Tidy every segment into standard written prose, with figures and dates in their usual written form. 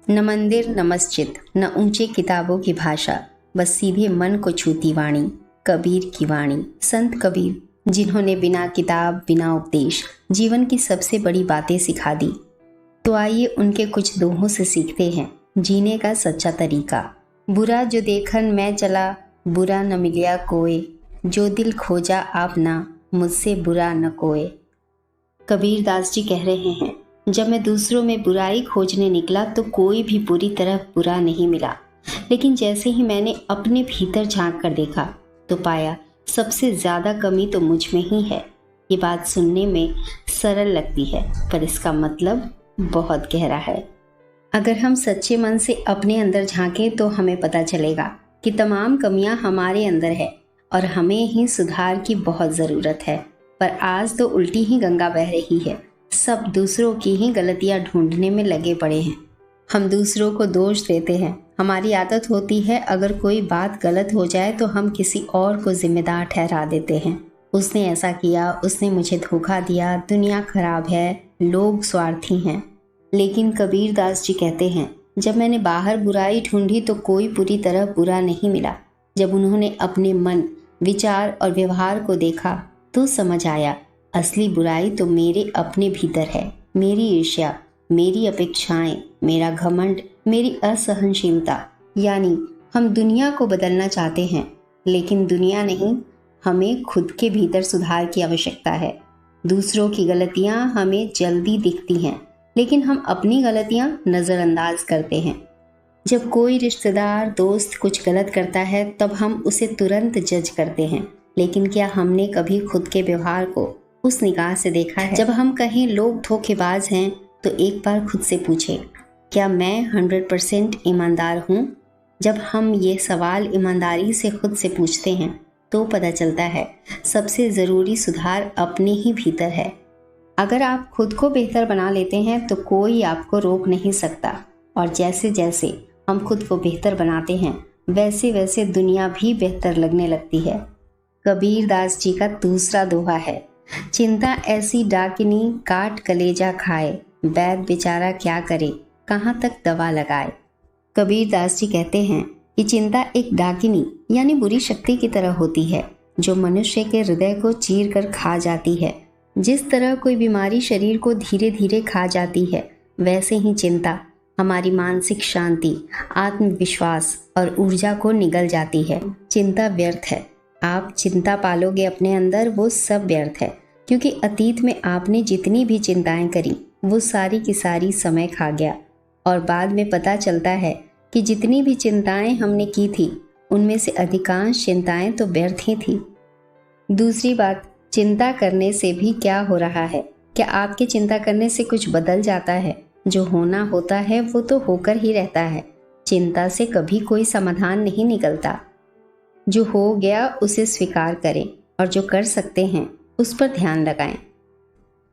न मंदिर न मस्जिद, न ऊंचे किताबों की भाषा, बस सीधे मन को छूती वाणी, कबीर की वाणी। संत कबीर, जिन्होंने बिना किताब बिना उपदेश जीवन की सबसे बड़ी बातें सिखा दी। तो आइए उनके कुछ दोहों से सीखते हैं जीने का सच्चा तरीका। बुरा जो देखन मैं चला, बुरा न मिलिया कोय, जो दिल खोजा आप ना, मुझसे बुरा न कोय। कबीर दास जी कह रहे हैं, जब मैं दूसरों में बुराई खोजने निकला तो कोई भी पूरी तरह बुरा नहीं मिला, लेकिन जैसे ही मैंने अपने भीतर झांक कर देखा तो पाया सबसे ज़्यादा कमी तो मुझ में ही है। ये बात सुनने में सरल लगती है, पर इसका मतलब बहुत गहरा है। अगर हम सच्चे मन से अपने अंदर झांकें तो हमें पता चलेगा कि तमाम कमियां हमारे अंदर है और हमें ही सुधार की बहुत ज़रूरत है। पर आज तो उल्टी ही गंगा बह रही है, सब दूसरों की ही गलतियां ढूंढने में लगे पड़े हैं। हम दूसरों को दोष देते हैं। हमारी आदत होती है, अगर कोई बात गलत हो जाए तो हम किसी और को जिम्मेदार ठहरा देते हैं। उसने ऐसा किया, उसने मुझे धोखा दिया, दुनिया खराब है, लोग स्वार्थी हैं। लेकिन कबीर दास जी कहते हैं, जब मैंने बाहर बुराई ढूंढी तो कोई पूरी तरह बुरा नहीं मिला। जब उन्होंने अपने मन, विचार और व्यवहार को देखा तो समझ आया असली बुराई तो मेरे अपने भीतर है। मेरी ईर्ष्या, मेरी अपेक्षाएं, मेरा घमंड, मेरी असहनशीलता। यानी हम दुनिया को बदलना चाहते हैं, लेकिन दुनिया नहीं, हमें खुद के भीतर सुधार की आवश्यकता है। दूसरों की गलतियां हमें जल्दी दिखती हैं, लेकिन हम अपनी गलतियां नज़रअंदाज करते हैं। जब कोई रिश्तेदार, दोस्त कुछ गलत करता है तब हम उसे तुरंत जज करते हैं, लेकिन क्या हमने कभी खुद के व्यवहार को उस निगाह से देखा है? जब हम कहें लोग धोखेबाज हैं तो एक बार खुद से पूछें, क्या मैं 100% ईमानदार हूँ? जब हम ये सवाल ईमानदारी से खुद से पूछते हैं तो पता चलता है सबसे ज़रूरी सुधार अपने ही भीतर है। अगर आप खुद को बेहतर बना लेते हैं तो कोई आपको रोक नहीं सकता, और जैसे जैसे हम खुद को बेहतर बनाते हैं वैसे वैसे दुनिया भी बेहतर लगने लगती है। कबीर दास जी का दूसरा दोहा है, चिंता ऐसी डाकिनी काट कलेजा खाए, वैद बेचारा क्या करे कहाँ तक दवा लगाए। कबीर दास जी कहते हैं कि चिंता एक डाकिनी यानी बुरी शक्ति की तरह होती है, जो मनुष्य के हृदय को चीर कर खा जाती है। जिस तरह कोई बीमारी शरीर को धीरे धीरे खा जाती है, वैसे ही चिंता हमारी मानसिक शांति, आत्मविश्वास और ऊर्जा को निगल जाती है। चिंता व्यर्थ है। आप चिंता पालोगे अपने अंदर, वो सब व्यर्थ है, क्योंकि अतीत में आपने जितनी भी चिंताएं करी वो सारी की सारी समय खा गया, और बाद में पता चलता है कि जितनी भी चिंताएं हमने की थी उनमें से अधिकांश चिंताएं तो व्यर्थ ही थी। दूसरी बात, चिंता करने से भी क्या हो रहा है? क्या आपके चिंता करने से कुछ बदल जाता है? जो होना होता है वो तो होकर ही रहता है। चिंता से कभी कोई समाधान नहीं निकलता। जो हो गया उसे स्वीकार करें और जो कर सकते हैं उस पर ध्यान लगाएं।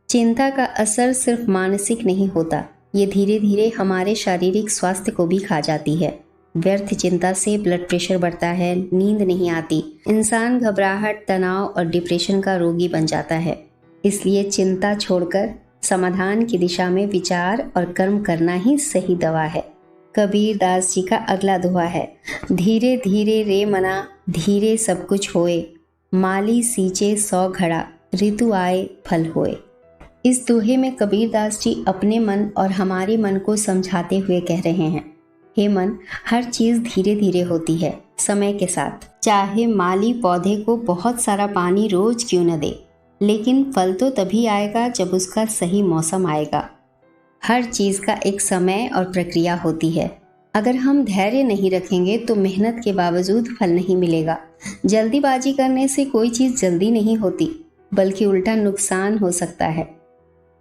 चिंता का असर सिर्फ मानसिक नहीं होता, ये धीरे धीरे हमारे शारीरिक स्वास्थ्य को भी खा जाती है। व्यर्थ चिंता से ब्लड प्रेशर बढ़ता है, नींद नहीं आती, इंसान घबराहट, तनाव और डिप्रेशन का रोगी बन जाता है। इसलिए चिंता छोड़कर समाधान की दिशा में विचार और कर्म करना ही सही दवा है। कबीर दास जी का अगला दोहा है, धीरे धीरे रे मना, धीरे सब कुछ होए, माली सींचे 100 घड़ा, ऋतु आए फल होए। इस दोहे में कबीर दास जी अपने मन और हमारे मन को समझाते हुए कह रहे हैं, हे मन, हर चीज़ धीरे धीरे होती है समय के साथ। चाहे माली पौधे को बहुत सारा पानी रोज क्यों न दे, लेकिन फल तो तभी आएगा जब उसका सही मौसम आएगा। हर चीज़ का एक समय और प्रक्रिया होती है। अगर हम धैर्य नहीं रखेंगे तो मेहनत के बावजूद फल नहीं मिलेगा। जल्दीबाजी करने से कोई चीज़ जल्दी नहीं होती, बल्कि उल्टा नुकसान हो सकता है।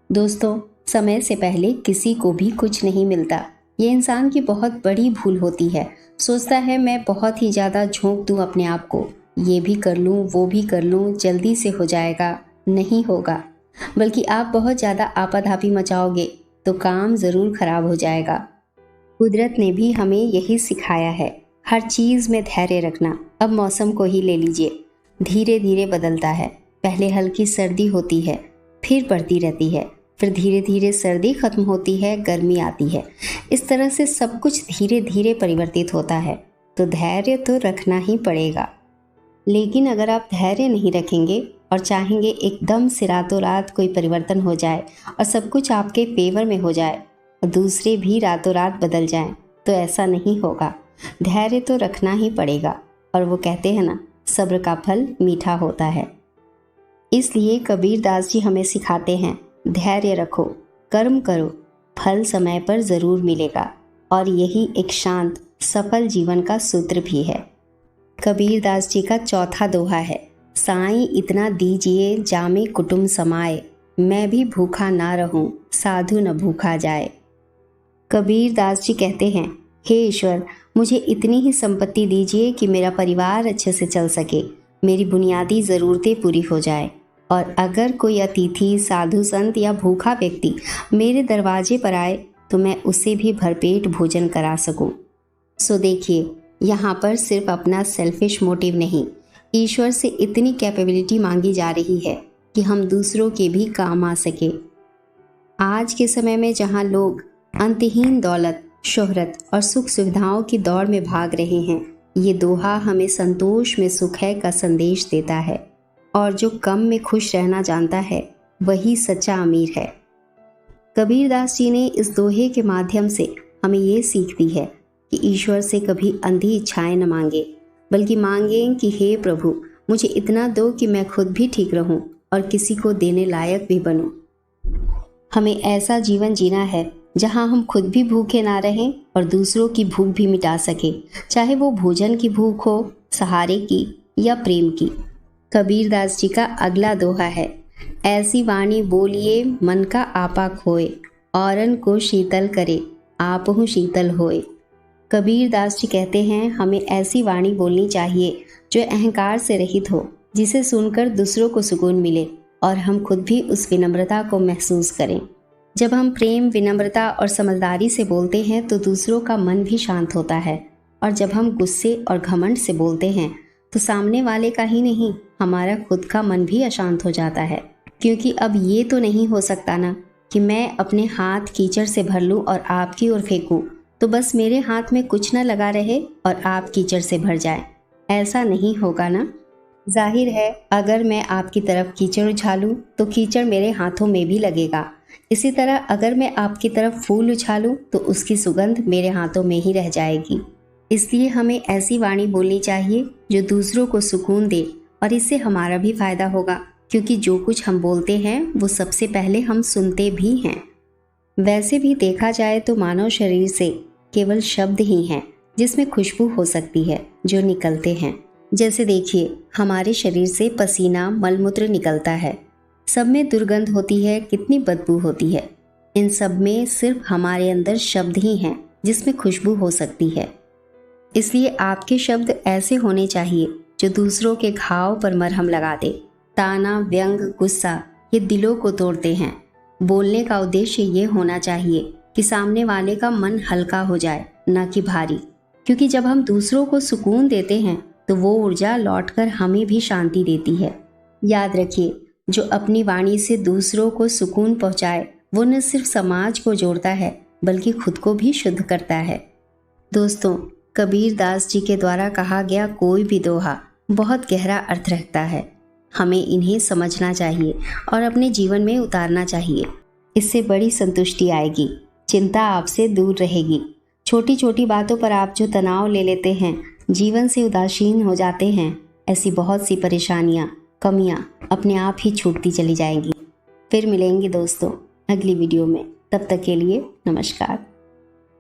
दोस्तों, समय से पहले किसी को भी कुछ नहीं मिलता। ये इंसान की बहुत बड़ी भूल होती है। सोचता है मैं बहुत ही ज़्यादा झोंक दूँ अपने आप को, ये भी कर लूँ, वो भी कर लूँ, जल्दी से हो जाएगा। नहीं होगा, बल्कि आप बहुत ज़्यादा आपाधापी मचाओगे तो काम ज़रूर खराब हो जाएगा। कुदरत ने भी हमें यही सिखाया है, हर चीज़ में धैर्य रखना। अब मौसम को ही ले लीजिए, धीरे धीरे बदलता है। पहले हल्की सर्दी होती है, फिर बढ़ती रहती है, फिर धीरे धीरे सर्दी खत्म होती है, गर्मी आती है। इस तरह से सब कुछ धीरे धीरे परिवर्तित होता है। तो धैर्य तो रखना ही पड़ेगा। लेकिन अगर आप धैर्य नहीं रखेंगे और चाहेंगे एकदम से रातों रात कोई परिवर्तन हो जाए और सब कुछ आपके फेवर में हो जाए और दूसरे भी रातों रात बदल जाएं, तो ऐसा नहीं होगा। धैर्य तो रखना ही पड़ेगा। और वो कहते हैं ना, सब्र का फल मीठा होता है। इसलिए कबीर दास जी हमें सिखाते हैं, धैर्य रखो, कर्म करो, फल समय पर ज़रूर मिलेगा। और यही एक शांत सफल जीवन का सूत्र भी है। कबीर दास जी का चौथा दोहा है, साईं इतना दीजिए जामे कुटुम्ब समाए, मैं भी भूखा ना रहूं साधु न भूखा जाए। कबीर दास जी कहते हैं, हे ईश्वर, मुझे इतनी ही संपत्ति दीजिए कि मेरा परिवार अच्छे से चल सके, मेरी बुनियादी ज़रूरतें पूरी हो जाए। और अगर कोई अतिथि, साधु संत या भूखा व्यक्ति मेरे दरवाजे पर आए तो मैं उसे भी भरपेट भोजन करा सकूं। सो देखिए, यहाँ पर सिर्फ अपना सेल्फिश मोटिव नहीं, ईश्वर से इतनी कैपेबिलिटी मांगी जा रही है कि हम दूसरों के भी काम आ सके। आज के समय में जहाँ लोग अंतहीन दौलत, शोहरत और सुख सुविधाओं की दौड़ में भाग रहे हैं, ये दोहा हमें संतोष में सुख है का संदेश देता है। और जो कम में खुश रहना जानता है वही सच्चा अमीर है। कबीर दास जी ने इस दोहे के माध्यम से हमें ये सीख दी है कि ईश्वर से कभी अंधी इच्छाएं न मांगे, बल्कि मांगें कि हे प्रभु, मुझे इतना दो कि मैं खुद भी ठीक रहूं और किसी को देने लायक भी बनूं। हमें ऐसा जीवन जीना है जहां हम खुद भी भूखे ना रहें और दूसरों की भूख भी मिटा सके, चाहे वो भोजन की भूख हो, सहारे की या प्रेम की। कबीर दास जी का अगला दोहा है, ऐसी वाणी बोलिए मन का आपा खोए, औरन को शीतल करे आपहु शीतल होए। कबीर दास जी कहते हैं, हमें ऐसी वाणी बोलनी चाहिए जो अहंकार से रहित हो, जिसे सुनकर दूसरों को सुकून मिले और हम खुद भी उस विनम्रता को महसूस करें। जब हम प्रेम, विनम्रता और समझदारी से बोलते हैं तो दूसरों का मन भी शांत होता है। और जब हम गुस्से और घमंड से बोलते हैं तो सामने वाले का ही नहीं, हमारा खुद का मन भी अशांत हो जाता है। क्योंकि अब ये तो नहीं हो सकता ना कि मैं अपने हाथ कीचड़ से भर लूँ और आपकी ओर फेंकूँ, तो बस मेरे हाथ में कुछ न लगा रहे और आप कीचड़ से भर जाए। ऐसा नहीं होगा ना। जाहिर है, अगर मैं आपकी तरफ कीचड़ उछालूं तो कीचड़ मेरे हाथों में भी लगेगा। इसी तरह अगर मैं आपकी तरफ फूल उछालूं तो उसकी सुगंध मेरे हाथों में ही रह जाएगी। इसलिए हमें ऐसी वाणी बोलनी चाहिए जो दूसरों को सुकून दे, और इससे हमारा भी फायदा होगा, क्योंकि जो कुछ हम बोलते हैं वो सबसे पहले हम सुनते भी हैं। वैसे भी देखा जाए तो मानव शरीर से केवल शब्द ही हैं जिसमें खुशबू हो सकती है जो निकलते हैं। जैसे देखिए, हमारे शरीर से पसीना, मलमूत्र निकलता है, सब में दुर्गंध होती है, कितनी बदबू होती है। इन सब में सिर्फ हमारे अंदर शब्द ही हैं जिसमें खुशबू हो सकती है। इसलिए आपके शब्द ऐसे होने चाहिए जो दूसरों के घाव पर मरहम लगा दे। ताना, व्यंग, गुस्सा ये दिलों को तोड़ते हैं। बोलने का उद्देश्य ये होना चाहिए कि सामने वाले का मन हल्का हो जाए, न कि भारी। क्योंकि जब हम दूसरों को सुकून देते हैं तो वो ऊर्जा लौटकर हमें भी शांति देती है। याद रखिए, जो अपनी वाणी से दूसरों को सुकून पहुंचाए वो न सिर्फ समाज को जोड़ता है बल्कि खुद को भी शुद्ध करता है। दोस्तों, कबीर दास जी के द्वारा कहा गया कोई भी दोहा बहुत गहरा अर्थ रखता है। हमें इन्हें समझना चाहिए और अपने जीवन में उतारना चाहिए। इससे बड़ी संतुष्टि आएगी, चिंता आपसे दूर रहेगी। छोटी छोटी बातों पर आप जो तनाव ले लेते हैं, जीवन से उदासीन हो जाते हैं, ऐसी बहुत सी परेशानियां, कमियां अपने आप ही छूटती चली जाएंगी। फिर मिलेंगे दोस्तों अगली वीडियो में। तब तक के लिए नमस्कार।